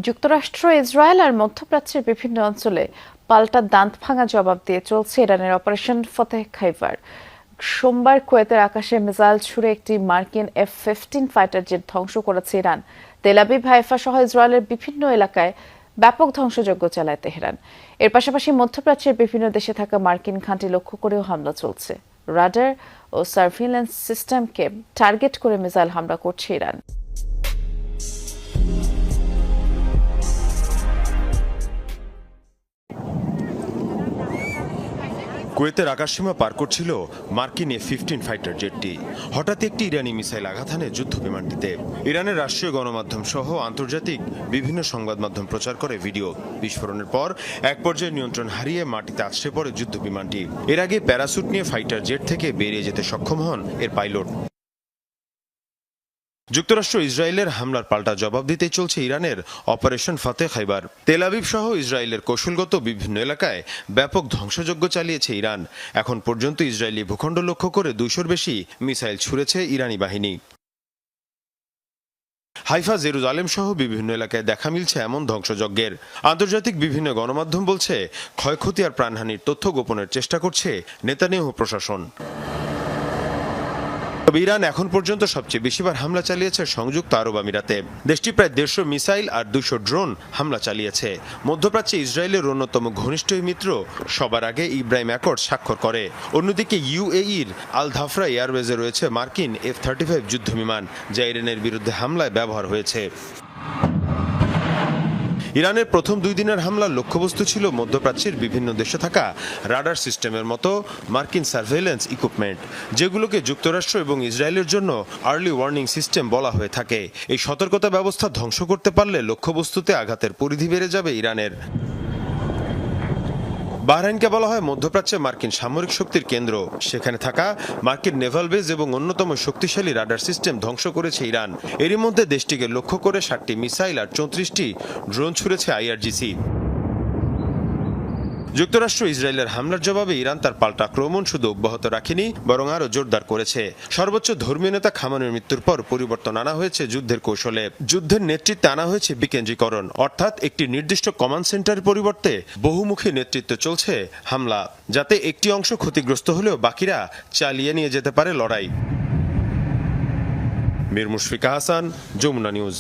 যুক্তরাষ্ট্র, ইসরায়েল আর মধ্যপ্রাচ্যের বিভিন্ন অঞ্চলে পাল্টা দাঁত ভাঙা জবাব দিয়ে চলছে ইরানের অপারেশন ফতেহ খাইবার। সোমবার কুয়েতের আকাশে মিসাইল ছুড়ে একটি মার্কিন F-15 ফাইটার জেট ধ্বংস করেছে ইরান। তেল আবিব, হাইফা সহ ইসরায়েলের বিভিন্ন এলাকায় ব্যাপক ধ্বংসযজ্ঞ চালায় তেহরান। এর পাশাপাশি মধ্যপ্রাচ্যের বিভিন্ন দেশে থাকা মার্কিন ঘাঁটি লক্ষ্য করেও হামলা চলছে। রাডার ও সার্ভিলেন্স সিস্টেমকে টার্গেট করে মিসাইল হামলা করছে ইরান। কুয়েতের আকাশসীমা পার করছিল মার্কিন F-15 ফাইটার জেটটি। হঠাৎ একটি ইরানি মিসাইল আঘাত হানে যুদ্ধ বিমানটিতে। ইরানের রাষ্ট্রীয় গণমাধ্যম সহ আন্তর্জাতিক বিভিন্ন সংবাদ মাধ্যম প্রচার করে ভিডিও। বিস্ফোরণের পর এক পর্যায়ে নিয়ন্ত্রণ হারিয়ে মাটিতে আছড়ে পড়ে যুদ্ধ বিমানটি। এর আগে প্যারাসুট নিয়ে ফাইটার জেট থেকে বেরিয়ে যেতে সক্ষম হন এর পাইলট। যুক্তরাষ্ট্র ইসরায়েলের হামলার পাল্টা জবাব দিতেই চলছে ইরানের অপারেশন ফতেহ খাইবার। তেল আবিব সহ ইসরায়েলের কৌশলগত বিভিন্ন এলাকায় ব্যাপক ধ্বংসযজ্ঞ চালিয়েছে ইরান। এখন পর্যন্ত ইসরায়েলি ভূখণ্ড লক্ষ্য করে 200-র বেশি মিসাইল ছুড়েছে ইরানি বাহিনী। হাইফা, জেরুজালেম সহ বিভিন্ন এলাকায় দেখা মিলছে এমন ধ্বংসযজ্ঞের। আন্তর্জাতিক বিভিন্ন গণমাধ্যম বলছে, ক্ষয়ক্ষতি আর প্রাণহানির তথ্য গোপনের চেষ্টা করছে নেতানিয়াহু প্রশাসন। তবে ইরান এখন পর্যন্ত সবচেয়ে বেশিবার হামলা চালিয়েছে সংযুক্ত আরব আমিরাতে। দেশটি প্রায় 150 মিসাইল আর 200 ড্রোন হামলা চালিয়েছে। মধ্যপ্রাচ্যে ইসরায়েলের অন্যতম ঘনিষ্ঠ মিত্র সবার আগে ইব্রাহিম অ্যাকর্ড স্বাক্ষর করে। অন্যদিকে UAEর আল ধাফরা এয়ারবেজে রয়েছে মার্কিন F-35 যুদ্ধবিমান, যা ইরানের বিরুদ্ধে হামলায় ব্যবহার হয়েছে। ইরানের প্রথম 2 দিনের হামলার লক্ষ্যবস্তু ছিল মধ্যপ্রাচ্যের বিভিন্ন দেশে থাকা রাডার সিস্টেমের মতো মার্কিন সার্ভেইলেন্স ইকুইপমেন্ট, যেগুলোকে যুক্তরাষ্ট্র এবং ইসরায়েলের জন্য আর্লি ওয়ার্নিং সিস্টেম বলা হয়ে থাকে। এই সতর্কতা ব্যবস্থা ধ্বংস করতে পারলে লক্ষ্যবস্তুতে আঘাতের পরিধি বেড়ে যাবে ইরানের। বাহরাইনকে বলা হয় মধ্যপ্রাচ্যে মার্কিন সামরিক শক্তির কেন্দ্র। সেখানে থাকা মার্কিন নেভাল বেজ এবং অন্যতম শক্তিশালী রাডার সিস্টেম ধ্বংস করেছে ইরান। এরই মধ্যে দেশটিকে লক্ষ্য করে 60টি মিসাইল আর 34টি ড্রোন ছুড়েছে IRGC। যুক্তরাষ্ট্র ইসরায়েলের হামলার জবাবে ইরান তার পাল্টা আক্রমণ শুধু অব্যাহত রাখেনি, বরং আরও জোরদার করেছে। সর্বোচ্চ ধর্মীয় নেতা খামেনির মৃত্যুর পর পরিবর্তন আনা হয়েছে যুদ্ধের কৌশলে। যুদ্ধের নেতৃত্বে আনা হয়েছে বিকেন্দ্রীকরণ, অর্থাৎ একটি নির্দিষ্ট কমান্ড সেন্টারের পরিবর্তে বহুমুখী নেতৃত্বে চলছে হামলা, যাতে একটি অংশ ক্ষতিগ্রস্ত হলেও বাকিরা চালিয়ে নিয়ে যেতে পারে লড়াই। মীর মুশফিকা হাসান, যমুনা নিউজ।